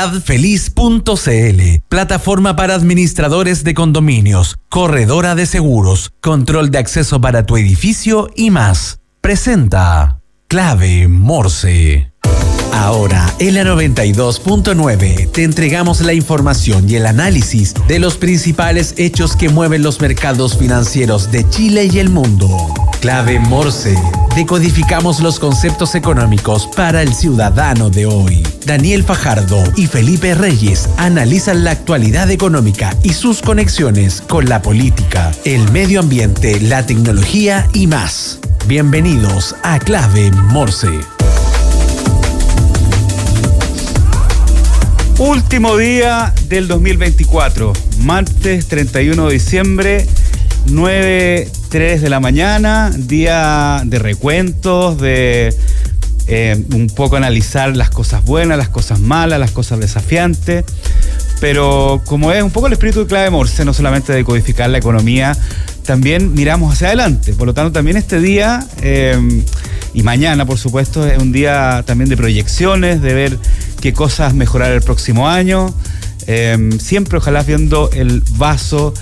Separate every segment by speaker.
Speaker 1: Feliz.cl, plataforma para administradores de condominios, corredora de seguros, control de acceso para tu edificio y más. Presenta Clave Morse. Ahora, en la 92.9 te entregamos la información y el análisis de los principales hechos que mueven los mercados financieros de Chile y el mundo. Clave Morse. Decodificamos los conceptos económicos para el ciudadano de hoy. Daniel Fajardo y Felipe Reyes analizan la actualidad económica y sus conexiones con la política, el medio ambiente, la tecnología y más. Bienvenidos a Clave Morse.
Speaker 2: Último día del 2024, martes 31 de diciembre, 9:03 de la mañana, día de recuentos, de un poco analizar las cosas buenas, las cosas malas, las cosas desafiantes, pero como es un poco el espíritu de Clave Morse, no solamente de codificar la economía, también miramos hacia adelante. Por lo tanto, también este día y mañana, por supuesto, es un día también de proyecciones, de ver qué cosas mejorar el próximo año, siempre ojalá viendo el vaso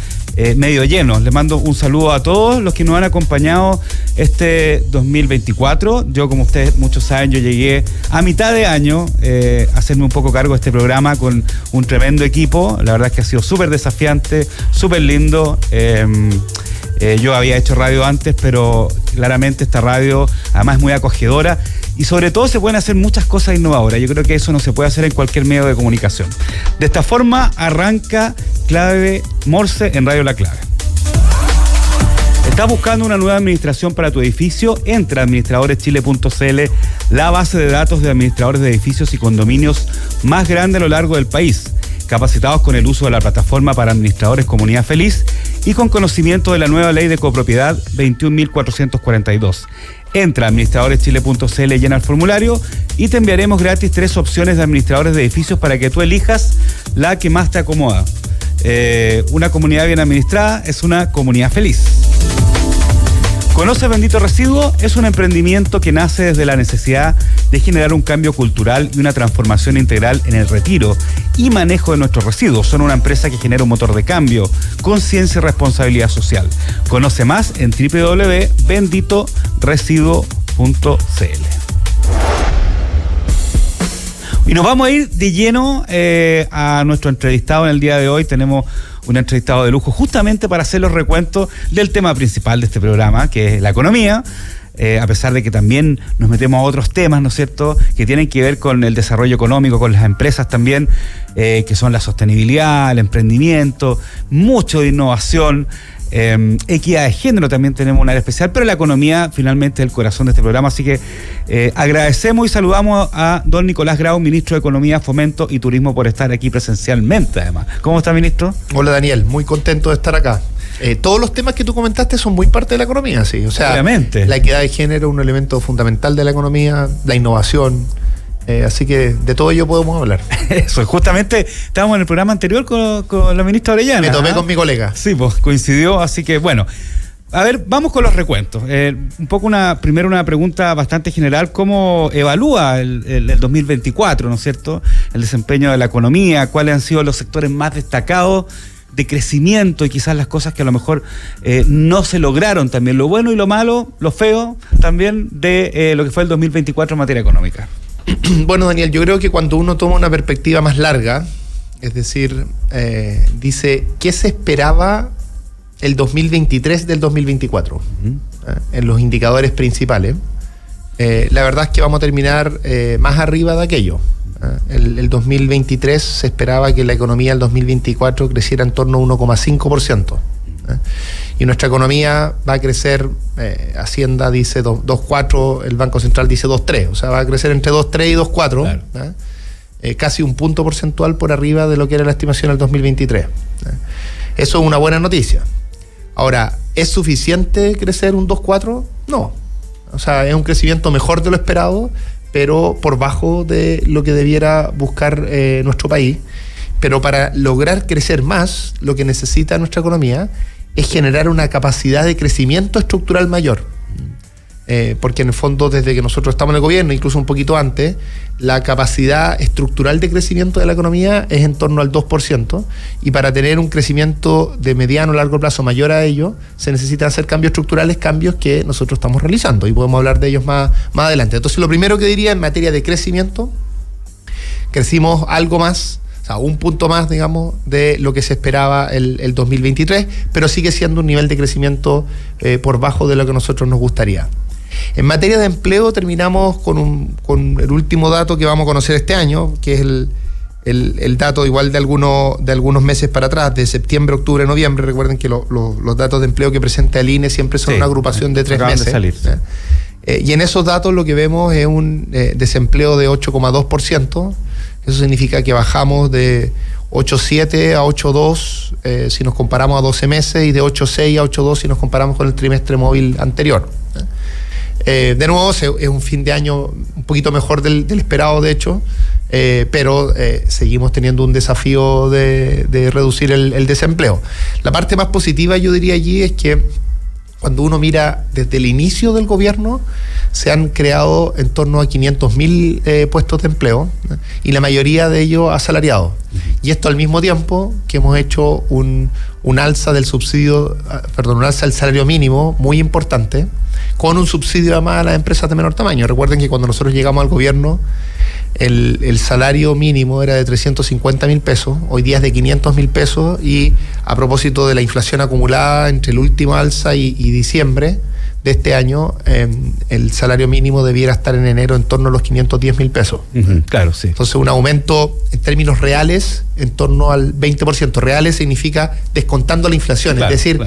Speaker 2: medio lleno. Les mando un saludo a todos los que nos han acompañado este 2024. Yo, como ustedes muchos saben, yo llegué a mitad de año a hacerme un poco cargo de este programa con un tremendo equipo. La verdad es que ha sido súper desafiante, súper lindo. Yo había hecho radio antes, pero claramente esta radio además es muy acogedora y sobre todo se pueden hacer muchas cosas innovadoras. Yo creo que eso no se puede hacer en cualquier medio de comunicación. De esta forma arranca Clave Morse en Radio La Clave. ¿Estás buscando una nueva administración para tu edificio? Entra a administradoreschile.cl, la base de datos de administradores de edificios y condominios más grande a lo largo del país, capacitados con el uso de la plataforma para administradores Comunidad Feliz y con conocimiento de la nueva ley de copropiedad 21.442. Entra a administradoreschile.cl, llena el formulario y te enviaremos gratis 3 opciones de administradores de edificios para que tú elijas la que más te acomoda. Una comunidad bien administrada es una comunidad feliz. ¿Conoces Bendito Residuo? Es un emprendimiento que nace desde la necesidad de generar un cambio cultural y una transformación integral en el retiro y manejo de nuestros residuos. Son una empresa que genera un motor de cambio, conciencia y responsabilidad social. Conoce más en www.benditoresiduo.cl. Y nos vamos a ir de lleno a nuestro entrevistado en el día de hoy. Tenemos un entrevistado de lujo justamente para hacer los recuentos del tema principal de este programa, que es la economía, a pesar de que también nos metemos a otros temas, ¿no es cierto?, que tienen que ver con el desarrollo económico, con las empresas también, que son la sostenibilidad, el emprendimiento, mucho de innovación. Equidad de género también tenemos un área especial, pero la economía finalmente es el corazón de este programa, así que agradecemos y saludamos a don Nicolás Grau, ministro de Economía, Fomento y Turismo, por estar aquí presencialmente además. ¿Cómo está, ministro?
Speaker 3: Hola, Daniel, muy contento de estar acá. Todos los temas que tú comentaste son muy parte de la economía, sí. O sea,
Speaker 2: obviamente.
Speaker 3: La equidad de género es un elemento fundamental de la economía, la innovación. Así que de todo ello podemos hablar.
Speaker 2: Eso, justamente estábamos en el programa anterior con la ministra Orellana.
Speaker 3: Me tomé con mi colega.
Speaker 2: Sí, pues coincidió, así que bueno. A ver, vamos con los recuentos. Un poco primero una pregunta bastante general. ¿Cómo evalúa el 2024, ¿no es cierto?, el desempeño de la economía? ¿Cuáles han sido los sectores más destacados de crecimiento y quizás las cosas que a lo mejor no se lograron también? Lo bueno y lo malo, lo feo también de lo que fue el 2024 en materia económica.
Speaker 3: Bueno, Daniel, yo creo que cuando uno toma una perspectiva más larga, es decir, dice, ¿qué se esperaba el 2023 del 2024? En los indicadores principales. La verdad es que vamos a terminar más arriba de aquello. El 2023 se esperaba que la economía del 2024 creciera en torno a 1,5%. Y nuestra economía va a crecer, Hacienda dice 2,4%, el Banco Central dice 2,3%, o sea, va a crecer entre 2,3% y 2,4%, claro. Casi un punto porcentual por arriba de lo que era la estimación del 2023. Eso es una buena noticia. Ahora, ¿es suficiente crecer un 2,4%? No. O sea, es un crecimiento mejor de lo esperado, pero por bajo de lo que debiera buscar nuestro país. Pero para lograr crecer más, lo que necesita nuestra economía es generar una capacidad de crecimiento estructural mayor. porque en el fondo desde que nosotros estamos en el gobierno, incluso un poquito antes, la capacidad estructural de crecimiento de la economía es en torno al 2%, y para tener un crecimiento de mediano o largo plazo mayor a ello, se necesitan hacer cambios estructurales, cambios que nosotros estamos realizando, y podemos hablar de ellos más adelante. Entonces, lo primero que diría en materia de crecimiento, crecimos algo más, o sea, un punto más, digamos, de lo que se esperaba el 2023, pero sigue siendo un nivel de crecimiento por bajo de lo que a nosotros nos gustaría. En materia de empleo terminamos con el último dato que vamos a conocer este año, que es el dato igual de algunos meses para atrás, de septiembre, octubre, noviembre. Recuerden que los datos de empleo que presenta el INE siempre son una agrupación de 3 meses. De salir. Y en esos datos lo que vemos es un desempleo de 8,2%. Eso significa que bajamos de 8,7 a 8,2 si nos comparamos a 12 meses, y de 8,6 a 8,2 si nos comparamos con el trimestre móvil anterior. De nuevo, es un fin de año un poquito mejor del esperado, de hecho, pero seguimos teniendo un desafío de reducir el desempleo. La parte más positiva, yo diría allí, es que cuando uno mira desde el inicio del gobierno, se han creado en torno a 500,000 puestos de empleo, y la mayoría de ellos asalariados. Y esto al mismo tiempo que hemos hecho un alza del un alza del salario mínimo muy importante, con un subsidio además a las empresas de menor tamaño. Recuerden que cuando nosotros llegamos al gobierno, el salario mínimo era de 350,000 pesos, hoy día es de 500,000 pesos, y a propósito de la inflación acumulada entre el último alza y diciembre de este año, el salario mínimo debiera estar en enero en torno a los 510,000 pesos.
Speaker 2: Claro, sí.
Speaker 3: Entonces, un aumento en términos reales en torno al 20%. Reales significa descontando la inflación, claro, es decir,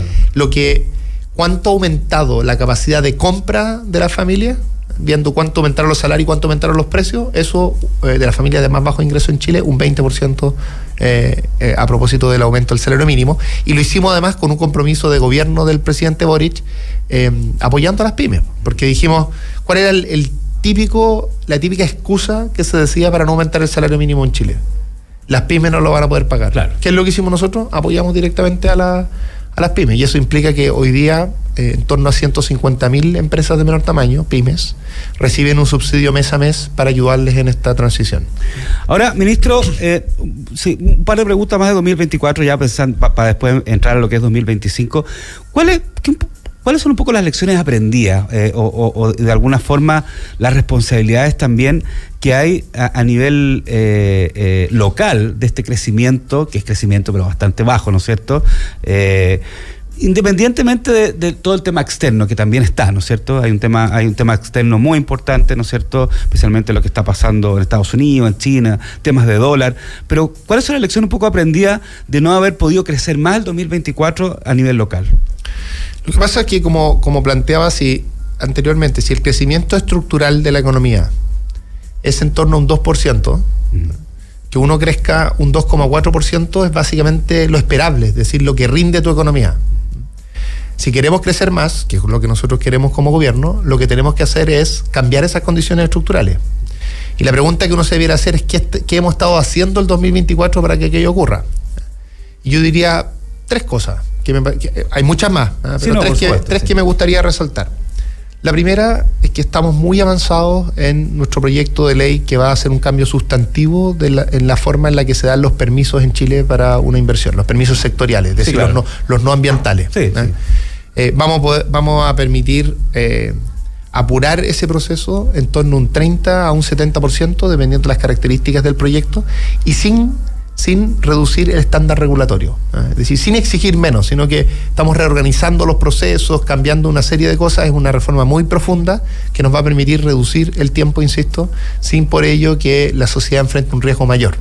Speaker 3: cuánto ha aumentado la capacidad de compra de la familia, viendo cuánto aumentaron los salarios y cuánto aumentaron los precios. Eso, de la familia de más bajo ingreso en Chile, un 20% a propósito del aumento del salario mínimo. Y lo hicimos además con un compromiso de gobierno del presidente Boric, apoyando a las pymes, porque dijimos, ¿cuál era la típica excusa que se decía para no aumentar el salario mínimo en Chile? Las pymes no lo van a poder pagar. Claro. ¿Qué es lo que hicimos nosotros? Apoyamos directamente a las pymes, y eso implica que hoy día en torno a 150,000 empresas de menor tamaño, pymes, reciben un subsidio mes a mes para ayudarles en esta transición.
Speaker 2: Ahora, ministro, sí, un par de preguntas más de 2024, ya pensando para después entrar a lo que es 2025. ¿Cuáles son un poco las lecciones aprendidas o de alguna forma las responsabilidades también que hay a nivel local de este crecimiento, que es crecimiento pero bastante bajo, ¿no es cierto? Independientemente de todo el tema externo que también está, ¿no es cierto? Hay un tema externo muy importante, ¿no es cierto? Especialmente lo que está pasando en Estados Unidos, en China, temas de dólar. Pero ¿cuáles son las lecciones un poco aprendidas de no haber podido crecer más el 2024 a nivel local?
Speaker 3: Lo que pasa es que, como planteaba anteriormente, si el crecimiento estructural de la economía es en torno a un 2%, que uno crezca un 2,4% es básicamente lo esperable, es decir, lo que rinde tu economía. Si queremos crecer más, que es lo que nosotros queremos como gobierno, lo que tenemos que hacer es cambiar esas condiciones estructurales. Y la pregunta que uno se debiera hacer es ¿qué hemos estado haciendo el 2024 para que aquello ocurra? Y yo diría 3 cosas. Hay muchas más, pero tres que me gustaría resaltar. La primera es que estamos muy avanzados en nuestro proyecto de ley que va a hacer un cambio sustantivo en la forma en la que se dan los permisos en Chile para una inversión, los permisos sectoriales, es decir, claro, los no ambientales. Sí. Vamos a permitir apurar ese proceso en torno a un 30 a un 70%, dependiendo de las características del proyecto, y sin reducir el estándar regulatorio. Es decir, sin exigir menos, sino que estamos reorganizando los procesos, cambiando una serie de cosas. Es una reforma muy profunda que nos va a permitir reducir el tiempo, insisto, sin por ello que la sociedad enfrente un riesgo mayor.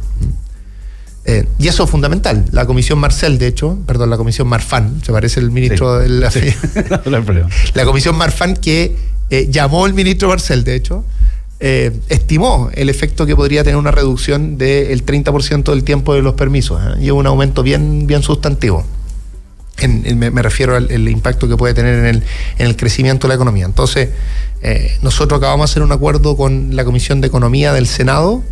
Speaker 3: Y eso es fundamental. La Comisión Marcel, la Comisión Marfan, se parece el ministro de la... Sí. La Comisión Marfan, que llamó el ministro Marcel, estimó el efecto que podría tener una reducción del 30% del tiempo de los permisos, y un aumento bien sustantivo. Me refiero al impacto que puede tener en el crecimiento de la economía. Entonces, nosotros acabamos de hacer un acuerdo con la Comisión de Economía del Senado.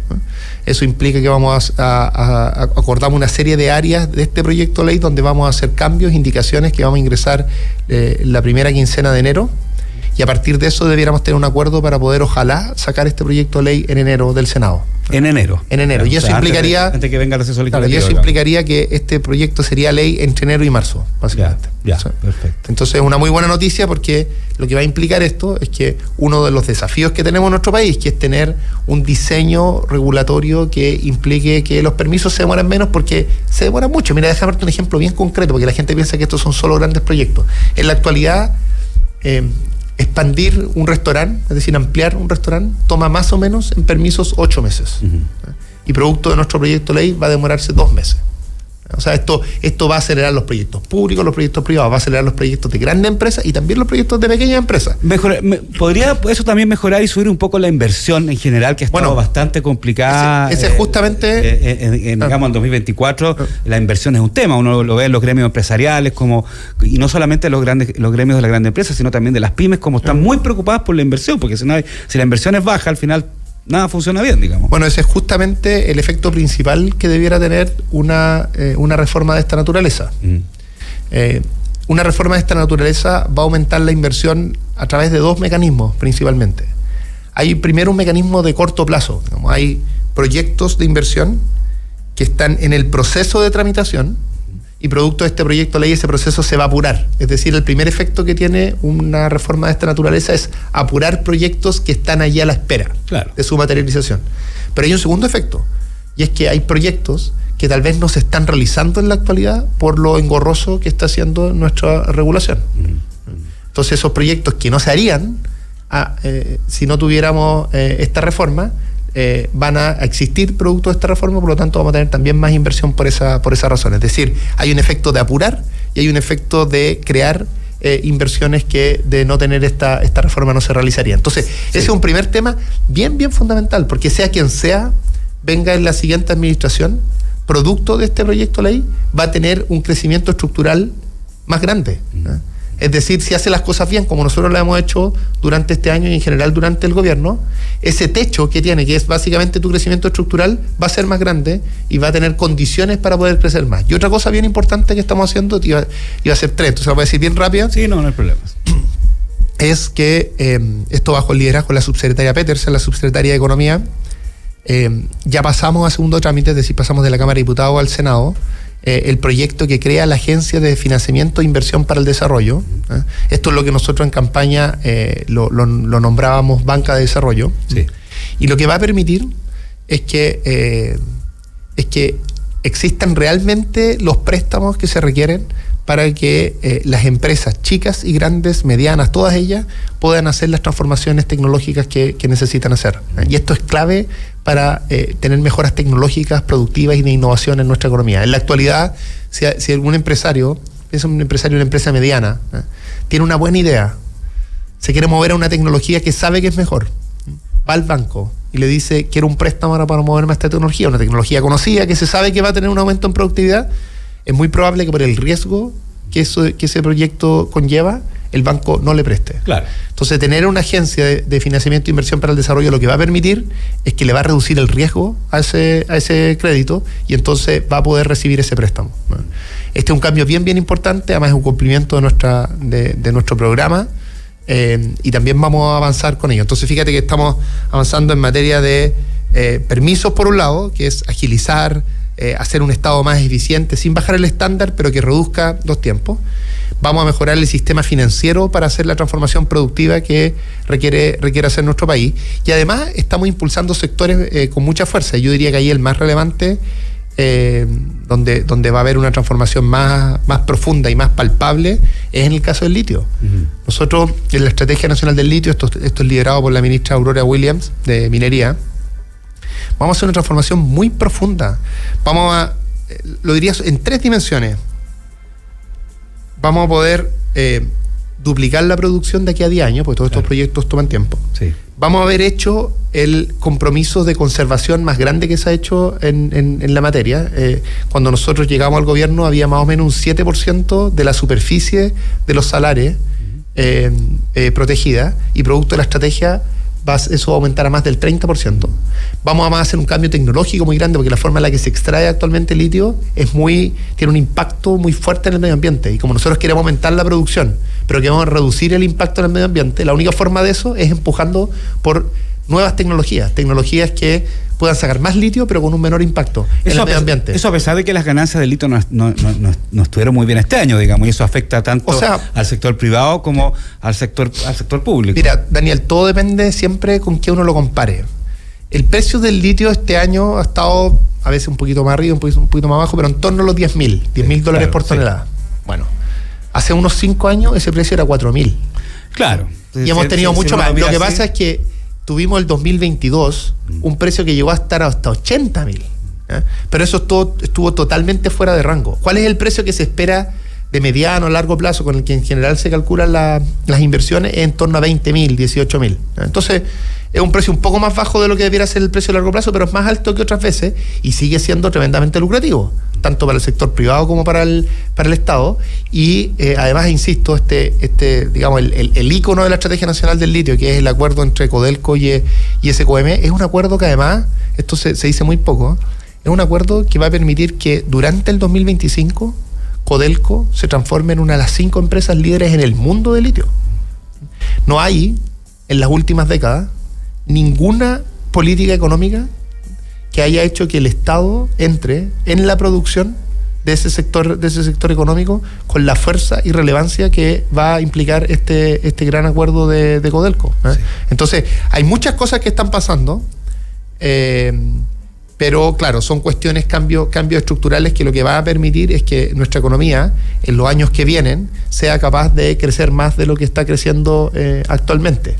Speaker 3: Eso implica que vamos a acordar una serie de áreas de este proyecto de ley donde vamos a hacer cambios, indicaciones que vamos a ingresar la primera quincena de enero. Y a partir de eso debiéramos tener un acuerdo para poder, ojalá, sacar este proyecto de ley en enero del Senado.
Speaker 2: En enero.
Speaker 3: Claro, y eso implicaría...
Speaker 2: Antes que venga el receso legislativo.
Speaker 3: Claro, y eso implicaría que este proyecto sería ley entre enero y marzo, básicamente.
Speaker 2: Ya, perfecto.
Speaker 3: Entonces es una muy buena noticia, porque lo que va a implicar esto es que uno de los desafíos que tenemos en nuestro país, que es tener un diseño regulatorio que implique que los permisos se demoran menos, porque se demoran mucho. Mira, déjame darte un ejemplo bien concreto, porque la gente piensa que estos son solo grandes proyectos. En la actualidad, expandir un restaurante, es decir, ampliar un restaurante, toma más o menos en permisos 8 meses. Y producto de nuestro proyecto de ley va a demorarse 2 meses. O sea, esto va a acelerar los proyectos públicos, los proyectos privados, va a acelerar los proyectos de grandes empresas y también los proyectos de pequeñas empresas.
Speaker 2: ¿Podría eso también mejorar y subir un poco la inversión en general, que ha estado bastante complicada?
Speaker 3: Ese es justamente...
Speaker 2: digamos, en 2024 la inversión es un tema. Uno lo ve en los gremios empresariales, y no solamente los gremios de las grandes empresas, sino también de las pymes, como están muy preocupadas por la inversión, porque si la inversión es baja, al final nada funciona bien, digamos.
Speaker 3: Bueno, ese es justamente el efecto principal que debiera tener una reforma de esta naturaleza. Una reforma de esta naturaleza va a aumentar la inversión a través de 2 mecanismos principalmente. Hay primero un mecanismo de corto plazo. Digamos, hay proyectos de inversión que están en el proceso de tramitación, y producto de este proyecto de ley ese proceso se va a apurar. Es decir, el primer efecto que tiene una reforma de esta naturaleza es apurar proyectos que están allí a la espera de su materialización. Pero hay un segundo efecto, y es que hay proyectos que tal vez no se están realizando en la actualidad por lo engorroso que está haciendo nuestra regulación. Entonces esos proyectos que no se harían si no tuviéramos esta reforma, van a existir producto de esta reforma, por lo tanto vamos a tener también más inversión por esa razón. Es decir, hay un efecto de apurar y hay un efecto de crear inversiones que de no tener esta reforma no se realizaría. Entonces, ese es un primer tema bien fundamental, porque sea quien sea, venga en la siguiente administración, producto de este proyecto de ley, va a tener un crecimiento estructural más grande. Es decir, si hace las cosas bien, como nosotros lo hemos hecho durante este año y en general durante el gobierno, ese techo que tiene, que es básicamente tu crecimiento estructural, va a ser más grande y va a tener condiciones para poder crecer más. Y otra cosa bien importante que estamos haciendo, iba a ser 3, entonces lo voy a decir bien rápido.
Speaker 2: Sí, no hay problema.
Speaker 3: Es que esto bajo el liderazgo de la subsecretaria Petersen, la subsecretaria de Economía, ya pasamos a segundo trámite, es decir, pasamos de la Cámara de Diputados al Senado, el proyecto que crea la Agencia de Financiamiento e Inversión para el Desarrollo. Esto es lo que nosotros en campaña lo nombrábamos Banca de Desarrollo.
Speaker 2: Sí.
Speaker 3: Y lo que va a permitir es que existan realmente los préstamos que se requieren para que las empresas chicas y grandes, medianas, todas ellas, puedan hacer las transformaciones tecnológicas que necesitan hacer. Y esto es clave para tener mejoras tecnológicas, productivas y de innovación en nuestra economía. En la actualidad, si algún empresario, es un empresario de una empresa mediana, tiene una buena idea, se quiere mover a una tecnología que sabe que es mejor, va al banco y le dice, quiero un préstamo para moverme a esta tecnología, una tecnología conocida que se sabe que va a tener un aumento en productividad, es muy probable que por el riesgo que ese proyecto conlleva, el banco no le preste.
Speaker 2: Claro.
Speaker 3: Entonces, tener una agencia de financiamiento e inversión para el desarrollo lo que va a permitir es que le va a reducir el riesgo a ese crédito y entonces va a poder recibir ese préstamo. Este es un cambio bien importante, además es un cumplimiento de nuestro programa, y también vamos a avanzar con ello. Entonces, fíjate que estamos avanzando en materia de permisos, por un lado, que es agilizar, hacer un Estado más eficiente sin bajar el estándar, pero que reduzca los tiempos. Vamos a mejorar el sistema financiero para hacer la transformación productiva que requiere hacer nuestro país. Y además estamos impulsando sectores con mucha fuerza. Yo diría que ahí el más relevante, donde va a haber una transformación más profunda y más palpable, es en el caso del litio. Nosotros, en la Estrategia Nacional del Litio, esto es liderado por la ministra Aurora Williams, de Minería, vamos a hacer una transformación muy profunda. Lo diría en 3 dimensiones. Vamos a poder duplicar la producción de aquí a 10 años, porque todos estos proyectos toman tiempo.
Speaker 2: Sí.
Speaker 3: Vamos a haber hecho el compromiso de conservación más grande que se ha hecho en la materia. Cuando nosotros llegamos al gobierno había más o menos un 7% de la superficie de los salares protegida, y producto de la estrategia eso va a aumentar a más del 30%. Vamos a hacer un cambio tecnológico muy grande porque la forma en la que se extrae actualmente el litio tiene un impacto muy fuerte en el medio ambiente. Y como nosotros queremos aumentar la producción, pero queremos reducir el impacto en el medio ambiente, la única forma de eso es empujando por nuevas tecnologías que puedan sacar más litio, pero con un menor impacto en el medio ambiente.
Speaker 2: Eso a pesar de que las ganancias del litio no estuvieron muy bien este año, digamos, y eso afecta tanto al sector privado como al sector público.
Speaker 3: Mira, Daniel, todo depende siempre con qué uno lo compare. El precio del litio este año ha estado a veces un poquito más arriba, un poquito más abajo, pero en torno a los $10,000 dólares por tonelada. Sí. Bueno, hace unos 5 años ese precio era $4,000.
Speaker 2: Claro.
Speaker 3: Y hemos tenido mucho más. Lo que pasa es que tuvimos el 2022 un precio que llegó a estar hasta $80,000. Pero eso estuvo totalmente fuera de rango. ¿Cuál es el precio que se espera de mediano a largo plazo con el que en general se calculan las inversiones? En torno a $20,000, $18,000. Entonces es un precio un poco más bajo de lo que debiera ser el precio a largo plazo, pero es más alto que otras veces y sigue siendo tremendamente lucrativo, tanto para el sector privado como para el Estado. Y además, insisto, digamos, el ícono de la Estrategia Nacional del Litio, que es el acuerdo entre Codelco y SQM, es un acuerdo que además, esto se dice muy poco, es un acuerdo que va a permitir que durante el 2025 Codelco se transforme en una de las 5 empresas líderes en el mundo del litio. No hay, en las últimas décadas, ninguna política económica que haya hecho que el Estado entre en la producción de ese sector económico con la fuerza y relevancia que va a implicar este gran acuerdo de Codelco. Sí. Entonces, hay muchas cosas que están pasando, pero claro, son cuestiones, cambios estructurales que lo que va a permitir es que nuestra economía en los años que vienen sea capaz de crecer más de lo que está creciendo actualmente.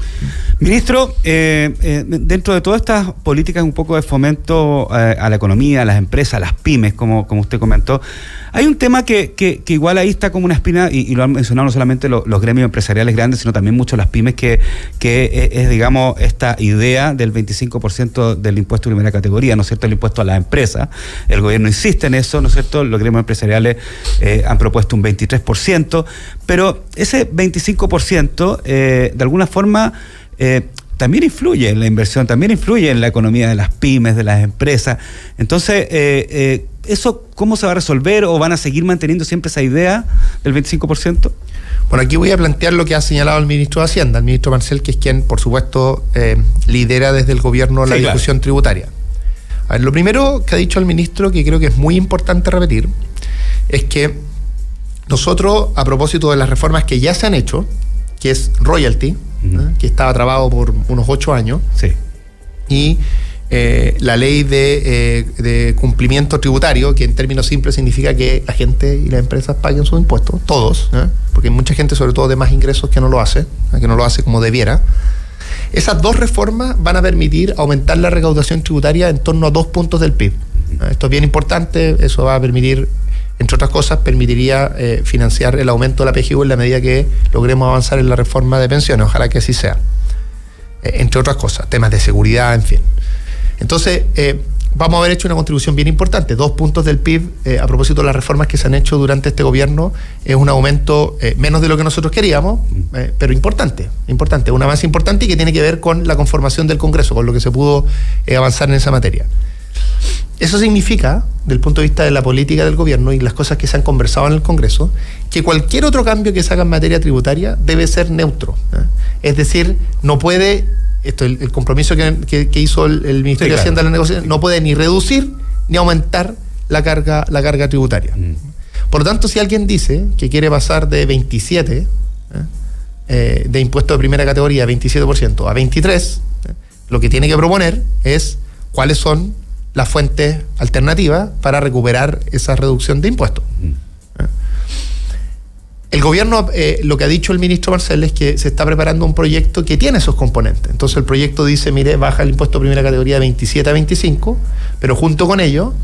Speaker 2: Ministro, dentro de todas estas políticas un poco de fomento a la economía, a las empresas, a las pymes, como usted comentó, hay un tema que igual ahí está como una espina, y lo han mencionado no solamente los gremios empresariales grandes, sino también mucho las pymes, que es, digamos, esta idea del 25% del impuesto de primera categoría, ¿no es cierto?, el impuesto a las empresas. El gobierno insiste en eso, ¿no es cierto?, los gremios empresariales han propuesto un 23%, pero ese 25% de alguna forma también influye en la inversión, también influye en la economía de las pymes, de las empresas. Entonces, ¿eso cómo se va a resolver o van a seguir manteniendo siempre esa idea del 25%?
Speaker 3: Bueno, aquí voy a plantear lo que ha señalado el ministro de Hacienda, el ministro Marcel, que es quien, por supuesto, lidera desde el gobierno la discusión tributaria. A ver, lo primero que ha dicho el ministro, que creo que es muy importante repetir, es que nosotros, a propósito de las reformas que ya se han hecho, que es royalty, que estaba trabado por unos 8 años,
Speaker 2: sí,
Speaker 3: y la ley de cumplimiento tributario, que en términos simples significa que la gente y las empresas paguen sus impuestos, todos, porque hay mucha gente, sobre todo de más ingresos, que no lo hace como debiera. Esas 2 reformas van a permitir aumentar la recaudación tributaria en torno a 2 puntos del PIB. Esto es bien importante, eso va a permitir, entre otras cosas, permitiría financiar el aumento de la PGU en la medida que logremos avanzar en la reforma de pensiones, ojalá que así sea. Entre otras cosas, temas de seguridad, en fin. Entonces, vamos a haber hecho una contribución bien importante. 2 puntos del PIB, a propósito de las reformas que se han hecho durante este gobierno, es un aumento menos de lo que nosotros queríamos, pero importante, un avance importante y que tiene que ver con la conformación del Congreso, con lo que se pudo avanzar en esa materia. Eso significa, desde el punto de vista de la política del gobierno y las cosas que se han conversado en el Congreso, que cualquier otro cambio que se haga en materia tributaria debe ser neutro. Es decir, no puede, el compromiso que hizo el Ministerio de Hacienda en la negociación, no puede ni reducir ni aumentar la carga tributaria. Por lo tanto, si alguien dice que quiere pasar de 27 de impuesto de primera categoría, 27% a 23%, lo que tiene que proponer es cuáles son las fuentes alternativas para recuperar esa reducción de impuestos. El gobierno, lo que ha dicho el ministro Marcel es que se está preparando un proyecto que tiene esos componentes. Entonces el proyecto dice, mire, baja el impuesto de primera categoría de 27 a 25, pero junto con ello,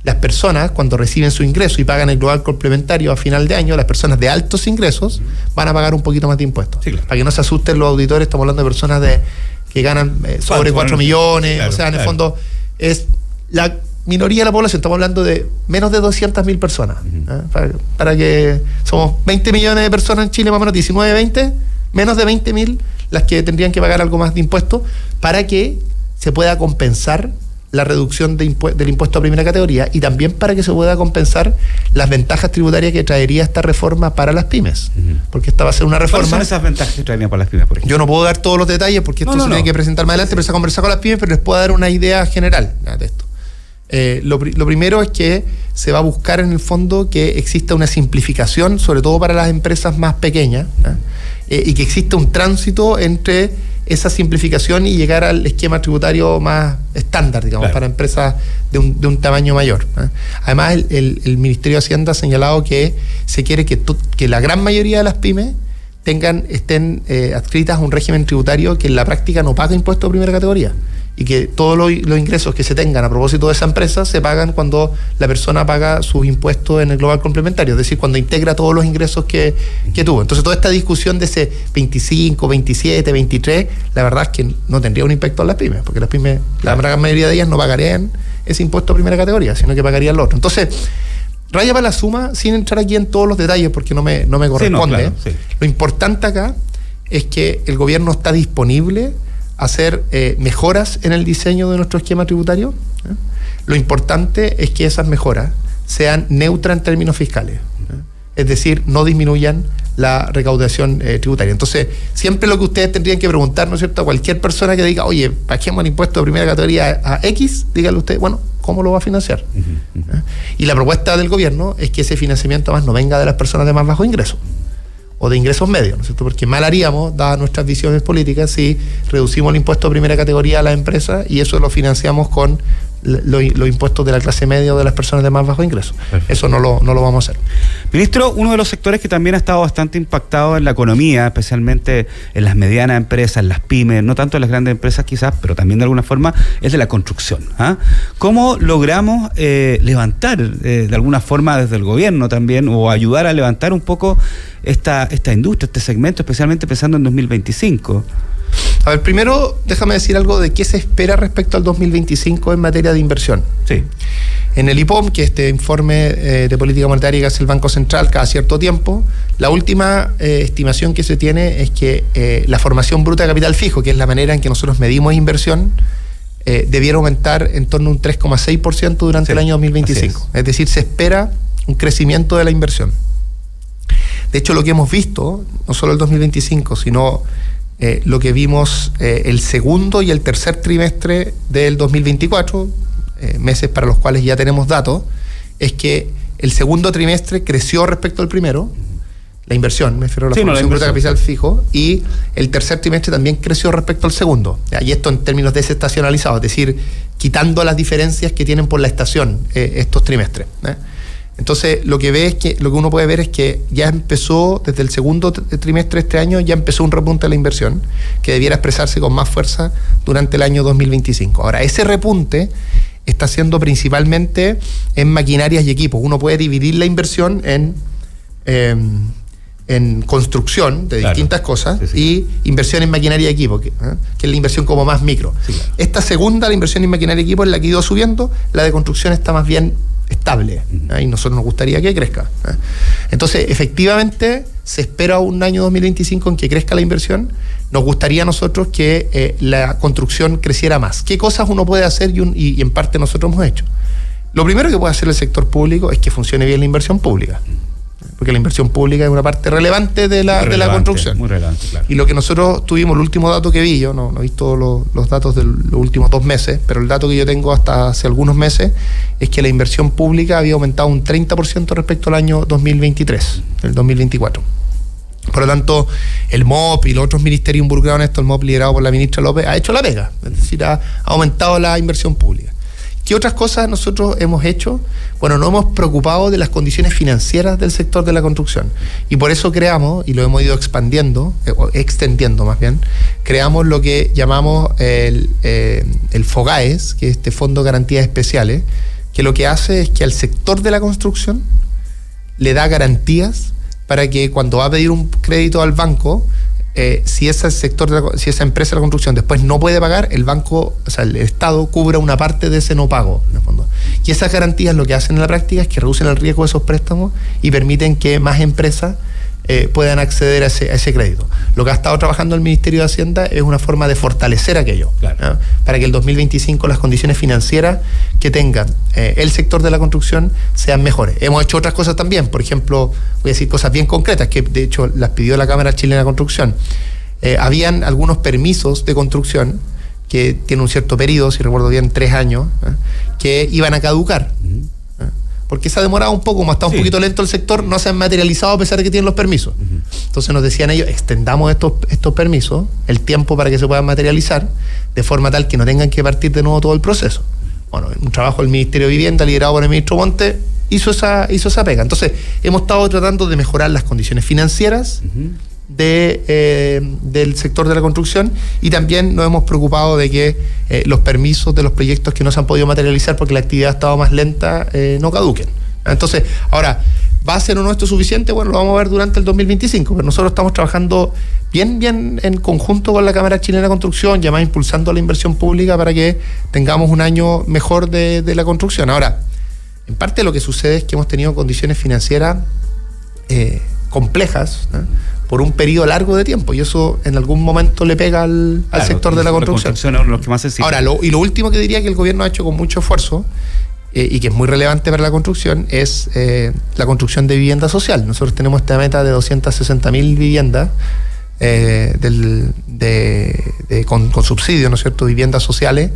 Speaker 3: las personas, cuando reciben su ingreso y pagan el global complementario a final de año, las personas de altos ingresos van a pagar un poquito más de impuestos. Sí, claro. Para que no se asusten los auditores, estamos hablando de personas que ganan sobre 4 millones, claro, o sea, en el fondo es la minoría de la población, estamos hablando de menos de 200.000 personas. Para que somos 20 millones de personas en Chile, más o menos 19, 20, menos de 20.000 las que tendrían que pagar algo más de impuestos para que se pueda compensar la reducción del impuesto a primera categoría y también para que se pueda compensar las ventajas tributarias que traería esta reforma para las pymes. Porque esta va a ser una reforma...
Speaker 2: ¿Cuáles son esas ventajas que traerían para las pymes, por ejemplo?
Speaker 3: Yo no puedo dar todos los detalles porque esto se tiene que presentar más adelante, pero se va a conversar con las pymes, pero les puedo dar una idea general de esto. Lo primero es que se va a buscar en el fondo que exista una simplificación, sobre todo para las empresas más pequeñas, y que exista un tránsito entre esa simplificación y llegar al esquema tributario más estándar, digamos, para empresas de un tamaño mayor. Además, el Ministerio de Hacienda ha señalado que se quiere que la gran mayoría de las pymes estén adscritas a un régimen tributario que en la práctica no paga impuestos de primera categoría y que todos los ingresos que se tengan a propósito de esa empresa se pagan cuando la persona paga sus impuestos en el global complementario, es decir, cuando integra todos los ingresos que tuvo. Entonces, toda esta discusión de ese 25, 27, 23, la verdad es que no tendría un impacto en las pymes, porque las pymes, la gran mayoría de ellas no pagarían ese impuesto de primera categoría, sino que pagarían lo otro. Entonces, raya para la suma, sin entrar aquí en todos los detalles, porque no me corresponde. Lo importante acá es que el gobierno está disponible a hacer mejoras en el diseño de nuestro esquema tributario. Lo importante es que esas mejoras sean neutras en términos fiscales. Es decir, no disminuyan la recaudación tributaria. Entonces, siempre lo que ustedes tendrían que preguntar, ¿no es cierto?, a cualquier persona que diga, oye, paguemos el impuesto de primera categoría a X, díganle usted, bueno, ¿cómo lo va a financiar? Y la propuesta del gobierno es que ese financiamiento más no venga de las personas de más bajo ingreso o de ingresos medios, ¿no es cierto? Porque mal haríamos, dadas nuestras visiones políticas, si reducimos el impuesto de primera categoría a las empresas y eso lo financiamos con los impuestos de la clase media o de las personas de más bajo ingreso. Perfecto. Eso no lo vamos a hacer.
Speaker 2: Ministro, uno de los sectores que también ha estado bastante impactado en la economía, especialmente en las medianas empresas, en las pymes, no tanto en las grandes empresas quizás, pero también de alguna forma, es de la construcción. ¿Cómo logramos levantar de alguna forma desde el gobierno también, o ayudar a levantar un poco esta industria, este segmento, especialmente pensando en 2025?
Speaker 3: A ver, primero déjame decir algo de qué se espera respecto al 2025 en materia de inversión.
Speaker 2: Sí.
Speaker 3: En el IPOM, que es este informe de política monetaria que hace el Banco Central cada cierto tiempo, la última estimación que se tiene es que la formación bruta de capital fijo, que es la manera en que nosotros medimos inversión, debiera aumentar en torno a un 3,6% durante el año 2025. Es decir, se espera un crecimiento de la inversión. De hecho, lo que hemos visto, no solo el 2025, sino lo que vimos el segundo y el tercer trimestre del 2024, meses para los cuales ya tenemos datos, es que el segundo trimestre creció respecto al primero, la inversión, me refiero a la formación bruta de capital fijo, y el tercer trimestre también creció respecto al segundo. Y esto en términos desestacionalizados, es decir, quitando las diferencias que tienen por la estación estos trimestres. Entonces, lo que uno puede ver es que ya empezó, desde el segundo trimestre de este año, ya empezó un repunte de la inversión que debiera expresarse con más fuerza durante el año 2025. Ahora, ese repunte está siendo principalmente en maquinarias y equipos. Uno puede dividir la inversión en construcción de distintas cosas y inversión en maquinaria y equipo, que es la inversión como más micro. Sí, claro. Esta segunda, la inversión en maquinaria y equipo, es la que ha ido subiendo, la de construcción está más bien estable, y nosotros nos gustaría que crezca. Entonces, efectivamente, se espera un año 2025 en que crezca la inversión. Nos gustaría a nosotros que la construcción creciera más. ¿Qué cosas uno puede hacer y en parte nosotros hemos hecho? Lo primero que puede hacer el sector público es que funcione bien la inversión pública, porque la inversión pública es una parte relevante de la construcción. Muy relevante, claro. Y lo que nosotros tuvimos, el último dato que vi, yo no he visto los datos de los últimos 2 meses, pero el dato que yo tengo hasta hace algunos meses es que la inversión pública había aumentado un 30% respecto al año 2023, el 2024. Por lo tanto, el MOP y los otros ministerios involucrados en esto, el MOP liderado por la ministra López, ha hecho la pega, es decir, ha aumentado la inversión pública. ¿Qué otras cosas nosotros hemos hecho? Bueno, nos hemos preocupado de las condiciones financieras del sector de la construcción y por eso creamos, y lo hemos ido extendiendo más bien, creamos lo que llamamos el FOGAES, que es este Fondo de Garantías Especiales, que lo que hace es que al sector de la construcción le da garantías para que cuando va a pedir un crédito al banco, si esa empresa de la construcción después no puede pagar, el banco, o sea, el Estado cubra una parte de ese no pago, en el fondo. Y esas garantías lo que hacen en la práctica es que reducen el riesgo de esos préstamos y permiten que más empresas puedan acceder a ese crédito. Lo que ha estado trabajando el Ministerio de Hacienda es una forma de fortalecer aquello, claro, para que el 2025 las condiciones financieras que tengan el sector de la construcción sean mejores. Hemos hecho otras cosas también, por ejemplo, voy a decir cosas bien concretas, que de hecho las pidió la Cámara Chilena de Construcción. Habían algunos permisos de construcción que tienen un cierto periodo, si recuerdo bien, 3 años, que iban a caducar. Porque se ha demorado un poco, como está un poquito lento el sector, no se han materializado a pesar de que tienen los permisos. Entonces nos decían ellos, extendamos estos permisos, el tiempo para que se puedan materializar, de forma tal que no tengan que partir de nuevo todo el proceso. Bueno, un trabajo del Ministerio de Vivienda, liderado por el ministro Monte, hizo esa pega. Entonces, hemos estado tratando de mejorar las condiciones financieras del sector de la construcción, y también nos hemos preocupado de que los permisos de los proyectos que no se han podido materializar porque la actividad ha estado más lenta no caduquen. Entonces, ahora, ¿va a ser o no esto suficiente? Bueno, lo vamos a ver durante el 2025, pero nosotros estamos trabajando bien en conjunto con la Cámara Chilena de Construcción, y además impulsando la inversión pública para que tengamos un año mejor de la construcción. Ahora, en parte lo que sucede es que hemos tenido condiciones financieras complejas, por un periodo largo de tiempo, y eso en algún momento le pega al sector de la construcción.
Speaker 2: Los que más
Speaker 3: ahora, lo último que diría que el gobierno ha hecho con mucho esfuerzo, y que es muy relevante para la construcción, es la construcción de vivienda social. Nosotros tenemos esta meta de 260.000 viviendas con subsidio, ¿no es cierto?, viviendas sociales,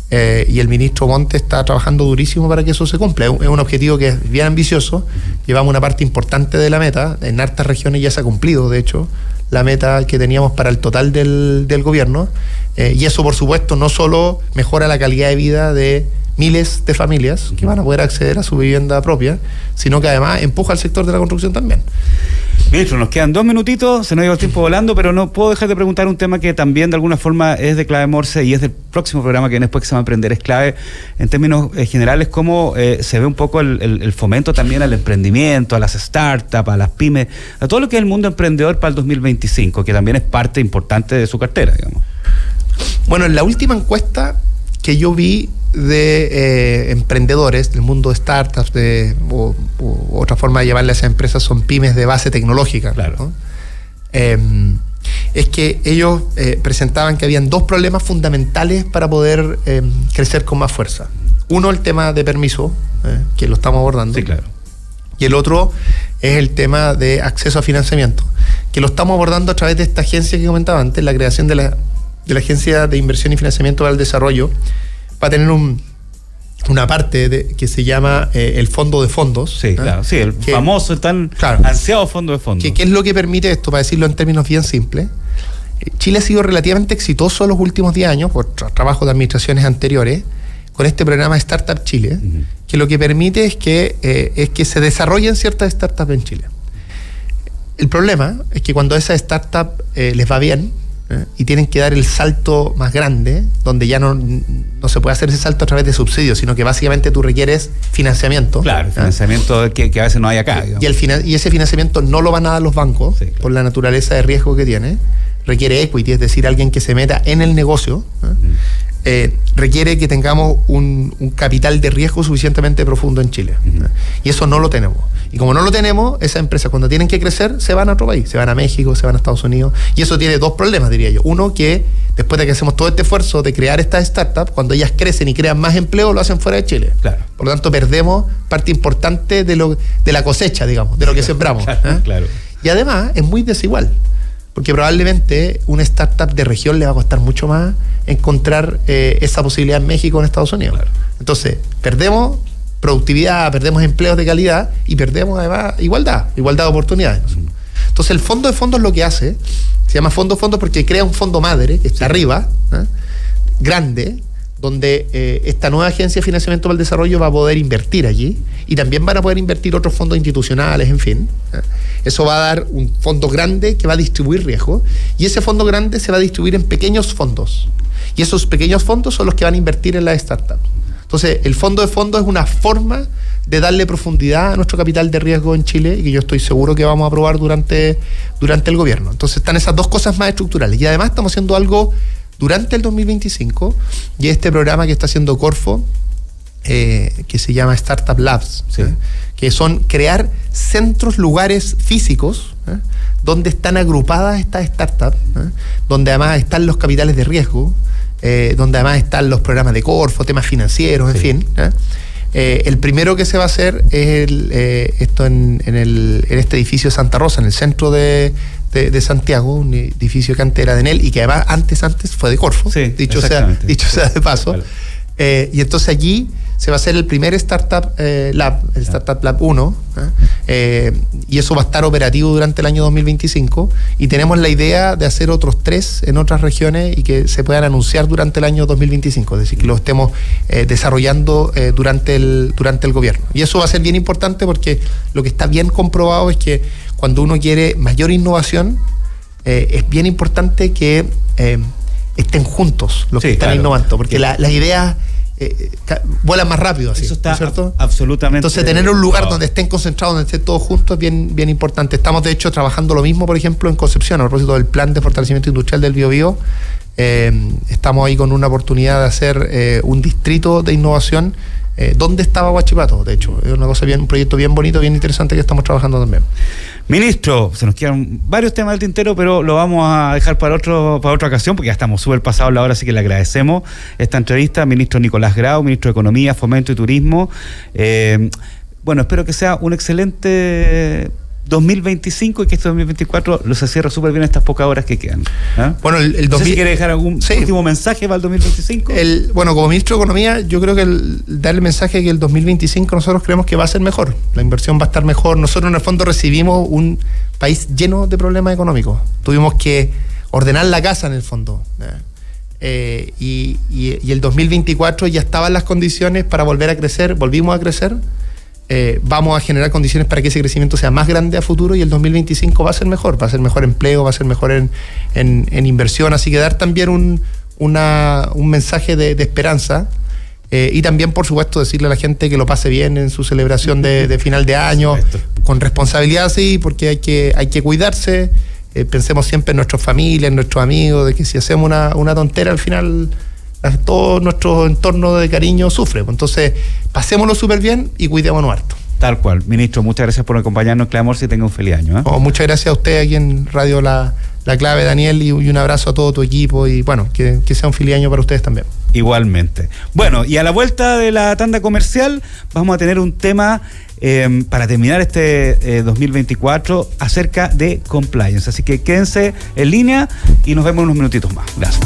Speaker 3: y el ministro Monte está trabajando durísimo para que eso se cumpla. Es un objetivo que es bien ambicioso. Llevamos una parte importante de la meta. En hartas regiones ya se ha cumplido, de hecho, la meta que teníamos para el total del gobierno, y eso, por supuesto, no solo mejora la calidad de vida de miles de familias que van a poder acceder a su vivienda propia, sino que además empuja al sector de la construcción también.
Speaker 2: Ministro, nos quedan 2 minutitos, se nos lleva el tiempo volando, pero no puedo dejar de preguntar un tema que también de alguna forma es de clave Morse, y es del próximo programa que después que se va a emprender es clave en términos generales, cómo se ve un poco el fomento también al emprendimiento, a las startups, a las pymes, a todo lo que es el mundo emprendedor para el 2025, que también es parte importante de su cartera, digamos.
Speaker 3: Bueno, en la última encuesta que yo vi de emprendedores del mundo de startups, o otra forma de llamarle a esas empresas son pymes de base tecnológica,
Speaker 2: claro,
Speaker 3: ¿no? Es que ellos presentaban que habían 2 problemas fundamentales para poder crecer con más fuerza. Uno, el tema de permiso, que lo estamos abordando.
Speaker 2: Sí, claro.
Speaker 3: Y el otro es el tema de acceso a financiamiento, que lo estamos abordando a través de esta agencia que comentaba antes, la creación de la Agencia de Inversión y Financiamiento para el Desarrollo. Va a tener una parte que se llama el fondo de fondos.
Speaker 2: Sí, claro. Sí, el famoso, tan ansiado fondo de fondos.
Speaker 3: ¿Qué es lo que permite esto? Para decirlo en términos bien simples, Chile ha sido relativamente exitoso en los últimos 10 años, por trabajo de administraciones anteriores, con este programa Startup Chile, que lo que permite es que se desarrollen ciertas startups en Chile. El problema es que cuando esas startups les va bien, y tienen que dar el salto más grande, donde ya no se puede hacer ese salto a través de subsidios, sino que básicamente tú requieres financiamiento.
Speaker 2: Claro, financiamiento que a veces no hay acá.
Speaker 3: Y ese financiamiento no lo van a dar los bancos, sí, claro, por la naturaleza de riesgo que tiene. Requiere equity, es decir, alguien que se meta en el negocio. Requiere que tengamos un capital de riesgo suficientemente profundo en Chile. Y eso no lo tenemos. Y como no lo tenemos, esas empresas cuando tienen que crecer se van a otro país, se van a México, se van a Estados Unidos, y eso tiene 2 problemas, diría yo. Uno, que después de que hacemos todo este esfuerzo de crear estas startups, cuando ellas crecen y crean más empleo, lo hacen fuera de Chile.
Speaker 2: Claro.
Speaker 3: Por lo tanto, perdemos parte importante de la cosecha, digamos, de lo que sembramos.
Speaker 2: Claro.
Speaker 3: Y además es muy desigual, porque probablemente una startup de región le va a costar mucho más encontrar esa posibilidad en México o en Estados Unidos.
Speaker 2: Claro.
Speaker 3: Entonces, perdemos productividad, perdemos empleos de calidad y perdemos además igualdad de oportunidades. Entonces, el fondo de fondos lo que hace, se llama fondo de fondos porque crea un fondo madre que está arriba, grande, donde esta nueva agencia de financiamiento para el desarrollo va a poder invertir allí, y también van a poder invertir otros fondos institucionales, en fin. Eso va a dar un fondo grande que va a distribuir riesgo, y ese fondo grande se va a distribuir en pequeños fondos, y esos pequeños fondos son los que van a invertir en las startups. Entonces, el fondo de fondos es una forma de darle profundidad a nuestro capital de riesgo en Chile, y que yo estoy seguro que vamos a aprobar durante el gobierno. Entonces, están esas 2 cosas más estructurales, y además estamos haciendo algo durante el 2025, y este programa que está haciendo Corfo, que se llama Startup Labs,
Speaker 2: sí,
Speaker 3: que son crear centros, lugares físicos donde están agrupadas estas startups, donde además están los capitales de riesgo, donde además están los programas de Corfo, temas financieros, en fin. El primero que se va a hacer es esto en este edificio de Santa Rosa, en el centro de Santiago, un edificio que antes era de Enel y que además antes fue de Corfo,
Speaker 2: sí,
Speaker 3: dicho sea de paso. Vale. Y entonces allí se va a hacer el primer Startup Lab, el Startup Lab 1, y eso va a estar operativo durante el año 2025, y tenemos la idea de hacer otros 3 en otras regiones y que se puedan anunciar durante el año 2025, es decir, que lo estemos desarrollando durante el gobierno. Y eso va a ser bien importante porque lo que está bien comprobado es que cuando uno quiere mayor innovación, es bien importante que estén juntos los que están innovando, porque las ideas vuelan más rápido así.
Speaker 2: Eso está,
Speaker 3: ¿cierto?
Speaker 2: Absolutamente.
Speaker 3: Entonces tener un lugar donde estén concentrados, donde estén todos juntos es bien importante. Estamos de hecho trabajando lo mismo, por ejemplo, en Concepción, a propósito del plan de fortalecimiento industrial del Biobío. Estamos ahí con una oportunidad de hacer un distrito de innovación donde estaba Huachipato, de hecho. Es una cosa un proyecto bien bonito, bien interesante que estamos trabajando también.
Speaker 2: Ministro, se nos quedan varios temas del tintero, pero lo vamos a dejar para otra ocasión, porque ya estamos súper pasados la hora, así que le agradecemos esta entrevista. Ministro Nicolás Grau, ministro de Economía, Fomento y Turismo. Bueno, espero que sea un excelente 2025 y que este 2024 lo se cierre súper bien estas pocas horas que quedan.
Speaker 3: Bueno,
Speaker 2: no sé si quiere dejar algún último mensaje para el 2025.
Speaker 3: Bueno, como ministro de Economía, yo creo que darle el mensaje que el 2025 nosotros creemos que va a ser mejor. La inversión va a estar mejor. Nosotros en el fondo recibimos un país lleno de problemas económicos. Tuvimos que ordenar la casa en el fondo. Y el 2024 ya estaban las condiciones para volver a crecer, volvimos a crecer. Vamos a generar condiciones para que ese crecimiento sea más grande a futuro, y el 2025 va a ser mejor empleo, va a ser mejor en inversión, así que dar también un mensaje de esperanza, y también por supuesto decirle a la gente que lo pase bien en su celebración de final de año, con responsabilidad, sí, porque hay que cuidarse. Pensemos siempre en nuestras familias, en nuestros amigos, de que si hacemos una tontera al final todo nuestro entorno de cariño sufre. Entonces, pasémoslo súper bien y cuidémonos harto.
Speaker 2: Tal cual. Ministro, muchas gracias por acompañarnos en Clave Morse y tenga un feliz año.
Speaker 3: Muchas gracias a usted aquí en Radio La Clave, Daniel, y un abrazo a todo tu equipo, y bueno, que sea un feliz año para ustedes también.
Speaker 2: Igualmente. Bueno, y a la vuelta de la tanda comercial vamos a tener un tema para terminar este 2024 acerca de compliance. Así que quédense en línea y nos vemos en unos minutitos más. Gracias.